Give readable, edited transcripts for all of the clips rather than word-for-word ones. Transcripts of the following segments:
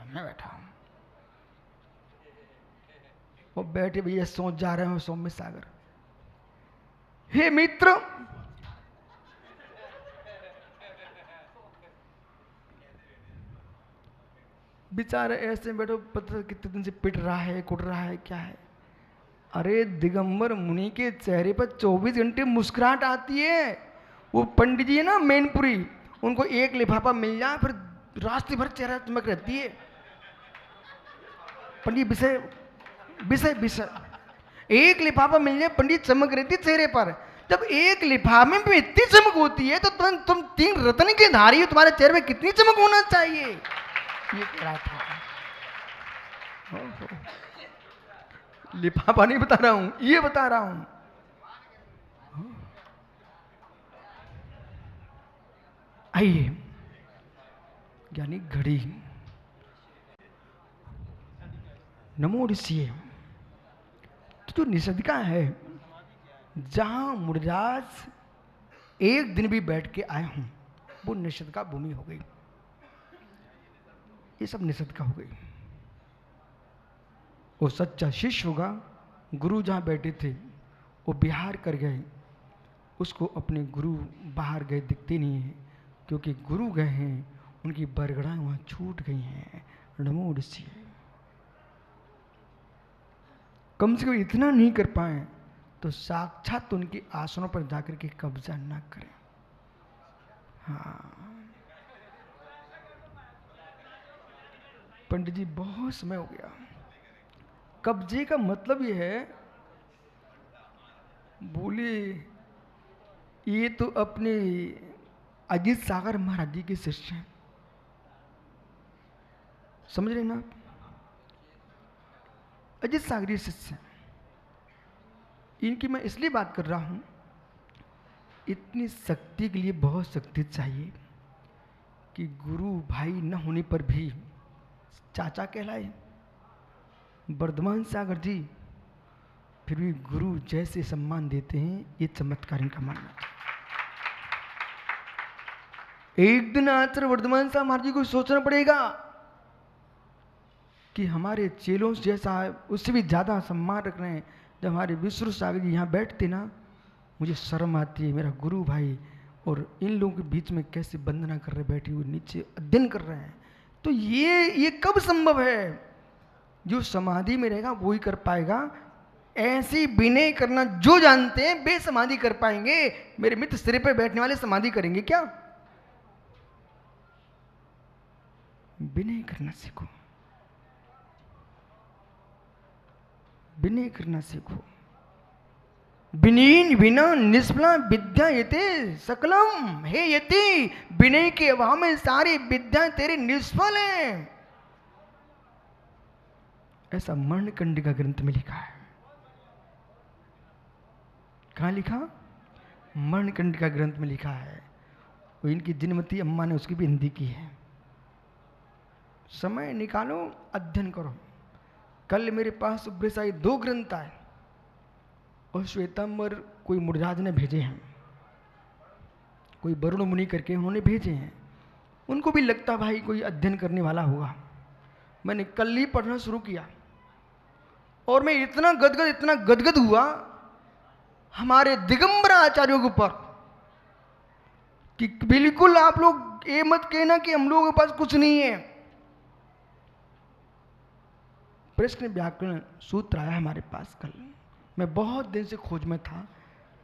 मैं बैठा हूं। वो बैठे भैया सोच जा रहे हो सौम्य सागर। हे मित्र, बेचारे ऐसे बैठो, पता कितने दिन से पिट रहा है, कुट रहा है, क्या है। अरे दिगंबर मुनि के चेहरे पर 24 घंटे मुस्कुराहट आती है। वो पंडित जी है ना मैनपुरी, उनको एक लिफाफा मिल जाए फिर रास्ते भर चेहरा चमक रहती है। पंडित विषय विषय विषय एक लिफाफा मिल जाए, पंडित चमक रहती है चेहरे पर। जब एक लिफाफे में इतनी चमक होती है तो तुम 3 रत्न के धारी हो, तुम्हारे चेहरे में कितनी चमक होना चाहिए। ये कह रहा था। लिफाफा नहीं बता रहा हूं, ये बता रहा हूं। आइए, यानी घड़ी। नमो ऋषि। तो जो निषद है, जहां मुरदास एक दिन भी बैठ के आए हूं, वो निषद का भूमि हो गई। ये सब निषद का हो गई। वो सच्चा शिष्य होगा, गुरु जहां बैठे थे वो बिहार कर गए, उसको अपने गुरु बाहर गए दिखते नहीं है, क्योंकि गुरु गए हैं, उनकी बरगड़ाएं वहां छूट गई हैं। नमो ऋषि। कम से कम इतना नहीं कर पाए तो साक्षात उनके आसनों पर जाकर के कब्जा ना करें। हाँ पंडित जी, बहुत समय हो गया। कब्जे का मतलब ये है, बोले ये तो अपने अजीत सागर महाराज जी के शिष्य हैं, समझ रहे ना आप? अजीत सागरी शिष्य हैं। इनकी मैं इसलिए बात कर रहा हूं, इतनी शक्ति के लिए बहुत शक्ति चाहिए कि गुरु भाई न होने पर भी चाचा कहलाए। वर्धमान सागर जी फिर भी गुरु जैसे सम्मान देते हैं, ये चमत्कार इनका मानना। एक दिन आचार्य वर्धमान साहब महाराज जी को सोचना पड़ेगा कि हमारे चेलों जैसा उससे भी ज्यादा सम्मान रख रहे हैं। जब हमारे विश्व सागर जी यहाँ बैठते ना, मुझे शर्म आती है, मेरा गुरु भाई और इन लोगों के बीच में कैसे वंदना कर रहे, बैठे हुए नीचे अध्ययन कर रहे हैं। तो ये कब संभव है? जो समाधि में रहेगा वो ही कर पाएगा। ऐसी विनय करना जो जानते हैं वे समाधि कर पाएंगे। मेरे मित्र सिरे पे बैठने वाले समाधि करेंगे क्या? विनय करना सीखो, विनय करना सीखो। विनीन विना निष्फला विद्या यते सकलम। हे यति, विनय के अभाव में सारी विद्या तेरी निष्फल है। ऐसा मरणकंडिका ग्रंथ में लिखा है। कहां लिखा? मरणकंडिका ग्रंथ में लिखा है। वो इनकी जिनमती अम्मा ने उसकी भी हिंदी की है। समय निकालो, अध्ययन करो। कल मेरे पास उपदेशाई 2 ग्रंथ आए और श्वेतांबर कोई मुरजाज ने भेजे हैं, कोई वरुण मुनि करके उन्होंने भेजे हैं। उनको भी लगता भाई कोई अध्ययन करने वाला होगा। मैंने कल ही पढ़ना शुरू किया और मैं इतना गदगद हुआ हमारे दिगंबर आचार्यों के ऊपर कि बिल्कुल आप लोग ये मत कहना कि हम लोगों के पास कुछ नहीं है। प्रश्न व्याकरण सूत्र आया हमारे पास कल। मैं बहुत दिन से खोज में था,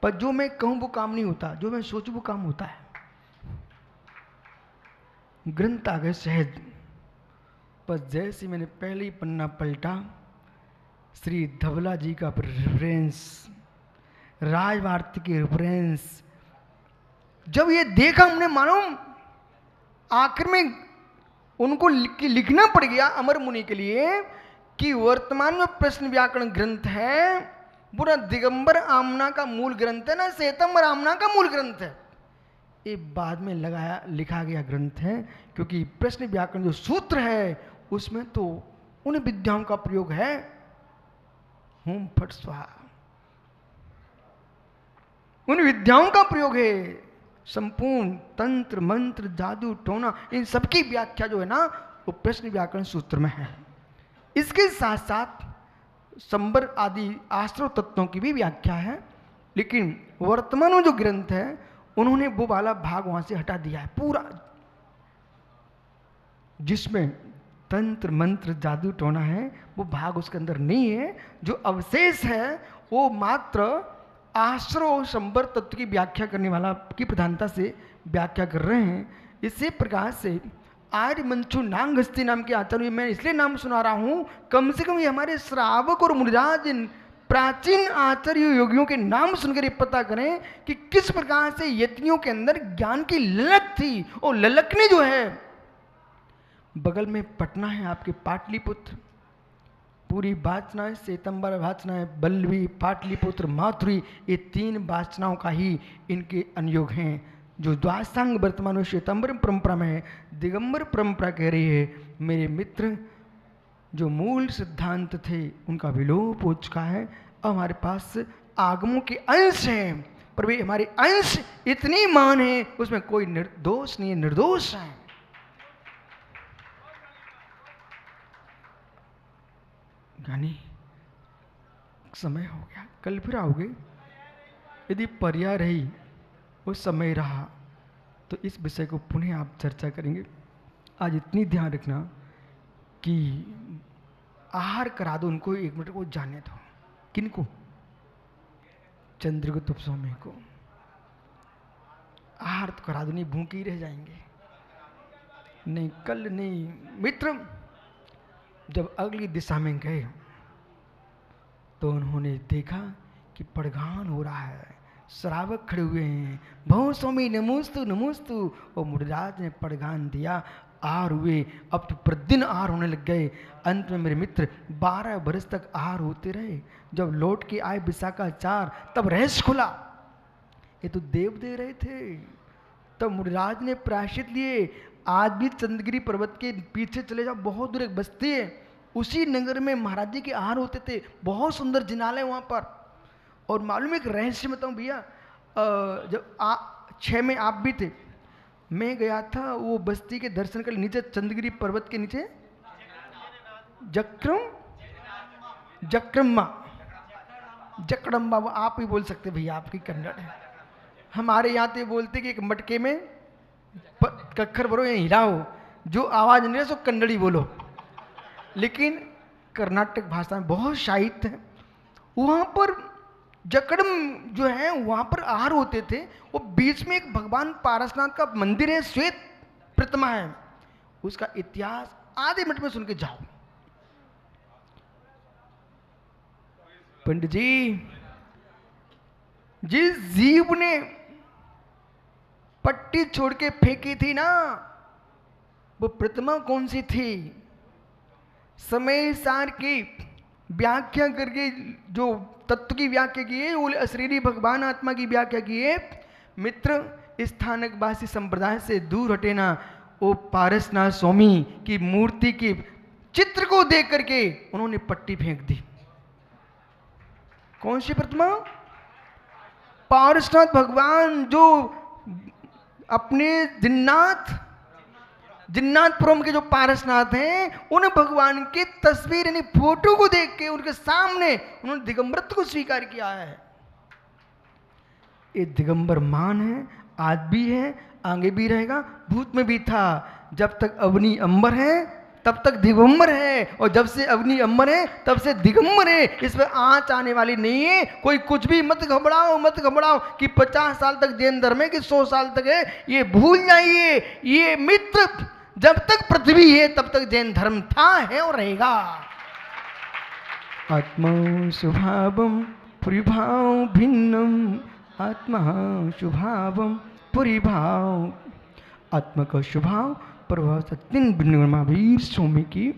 पर जो मैं कहूं वो काम नहीं होता, जो मैं सोचूं वो काम होता है। ग्रंथ आ गए सहज, पर जैसे मैंने पहले ही पन्ना पलटा, श्री धवला जी का रेफरेंस, राजवार्ती के रेफरेंस जब ये देखा, हमने मालूम आखिर में उनको लिखना पड़ गया अमर मुनि के लिए कि वर्तमान में प्रश्न व्याकरण ग्रंथ है वो ना दिगंबर आमना का मूल ग्रंथ है ना श्वेतांबर आमना का मूल ग्रंथ है। ये बाद में लिखा गया ग्रंथ है, क्योंकि प्रश्न व्याकरण जो सूत्र है उसमें तो उन विद्याओं का प्रयोग है। हुम फट स्वाहा, उन विद्याओं का प्रयोग है। संपूर्ण तंत्र मंत्र जादू टोना इन सबकी व्याख्या जो है ना वो प्रश्न व्याकरण सूत्र में है। इसके साथ साथ संबर आदि आश्रव तत्वों की भी व्याख्या है, लेकिन वर्तमान में जो ग्रंथ है उन्होंने वो वाला भाग वहां से हटा दिया है पूरा, जिसमें तंत्र मंत्र जादू टोना है वो भाग उसके अंदर नहीं है। जो अवशेष है वो मात्र आश्रव और संबर तत्व की व्याख्या करने वाला की प्रधानता से व्याख्या कर रहे हैं। इसी प्रकार से आर्य मंचू नांगस्ती नाम के आचार्य, मैं इसलिए नाम सुना रहा हूं, कम से कम ये हमारे श्रावक और मुनिराज प्राचीन आचार्य योगियों के नाम सुनकर ये पता करें कि किस प्रकार से यतियों के अंदर ज्ञान की ललक थी। और ललकने जो है, बगल में पटना है आपके पाटलिपुत्र, पूरी वाचनाएं श्वेतंबर वाचनाएं बल्लवी पाटलिपुत्र माथुरी, ये 3 वाचनाओं का ही इनके अनुयोग हैं। जो द्वासांग वर्तमान में श्वेतंबर परंपरा में है, दिगंबर परंपरा कह रही है मेरे मित्र जो मूल सिद्धांत थे उनका विलोप हो चुका है। अब हमारे पास आगमों के अंश हैं, पर वे हमारे अंश इतनी मान है उसमें कोई निर्दोष नहीं है, निर्दोष है। यानी समय हो गया, कल फिर आओगे। यदि पर्याय रही उस समय रहा तो इस विषय को पुनः आप चर्चा करेंगे। आज इतनी ध्यान रखना कि आहार करा दो उनको, 1 मिनट को जाने दो। किनको? चंद्रगुप्त स्वामी को आहार तो करा दो, नहीं भूखे ही रह जाएंगे। नहीं कल नहीं मित्र, जब अगली दिशा में गए तो उन्होंने देखा कि पड़गान हो रहा है, श्रावक खड़े हुए हैं, बहुत स्वामी नमोस्तु नमोस्तु। और मुनिराज ने पड़गान दिया, आहार हुए। अब तो प्रतिदिन आहार होने लग गए। अंत में मेरे मित्र 12 बरस तक आहार होते रहे। जब लौट के आए विशाखाचार्य, तब रहस्य खुला, ये तो देव दे रहे थे। तब मुनिराज ने प्रायश्चित लिए। आज भी चंद्रगिरी पर्वत के पीछे चले जाओ, बहुत दूर एक बस्ती है, उसी नगर में महाराज जी के आहार होते थे। बहुत सुंदर जिनालय वहाँ पर। और मालूम एक रहस्य बताऊँ भैया, जब 6 में आप भी थे, मैं गया था वो बस्ती के दर्शन कर, नीचे चंद्रगिरी पर्वत के नीचे जकड़म्बा, वो आप ही बोल सकते भैया, आपकी कन्नड़ है। हमारे यहाँ तो बोलते कि एक मटके में कक्खर भरो या हिलाओ, जो आवाज नहीं है सो कन्नड़ी बोलो। लेकिन कर्नाटक भाषा में बहुत साहित्य है। वहाँ पर जकड़म जो है वहाँ पर आहार होते थे। वो बीच में एक भगवान पारसनाथ का मंदिर है, श्वेत प्रतिमा है, उसका इतिहास आधे मिनट में सुन के जाओ। पंडित जी, जिस जीव ने पट्टी छोड़ के फेंकी थी ना, वो प्रतिमा कौन सी थी? समय सार की व्याख्या करके जो तत्व की व्याख्या की है, वो अशरीरी भगवान आत्मा की व्याख्या की है। मित्र, स्थानकवासी संप्रदाय से दूर हटे ना। वो पारसनाथ स्वामी की मूर्ति की चित्र को देख करके उन्होंने पट्टी फेंक दी। कौन सी प्रतिमा? पारसनाथ भगवान, जो अपने जिन्नाथपुरम के जो पारसनाथ हैं, उन भगवान की तस्वीर यानी फोटो को देख के उनके सामने उन्होंने दिगंबरत्व को स्वीकार किया है। ये दिगंबर मान है, आज भी है, आगे भी रहेगा, भूत में भी था। जब तक अवनी अंबर है तब तक दिगंबर है, और जब से अवनी अंबर है तब से दिगंबर है। इसमें आँच आने वाली नहीं है। कोई कुछ भी मत घबराओ कि 50 साल तक जैन धर्म है कि 100 साल तक है, ये भूल जाइए। ये मित्र, जब तक पृथ्वी है तब तक जैन धर्म था, है और रहेगा। आत्मा स्वभावम परिभाव भिन्नम, आत्मा स्वभावम परिभाव, आत्मा का स्वभाव प्रभाव सत्यन महावीर स्वामी की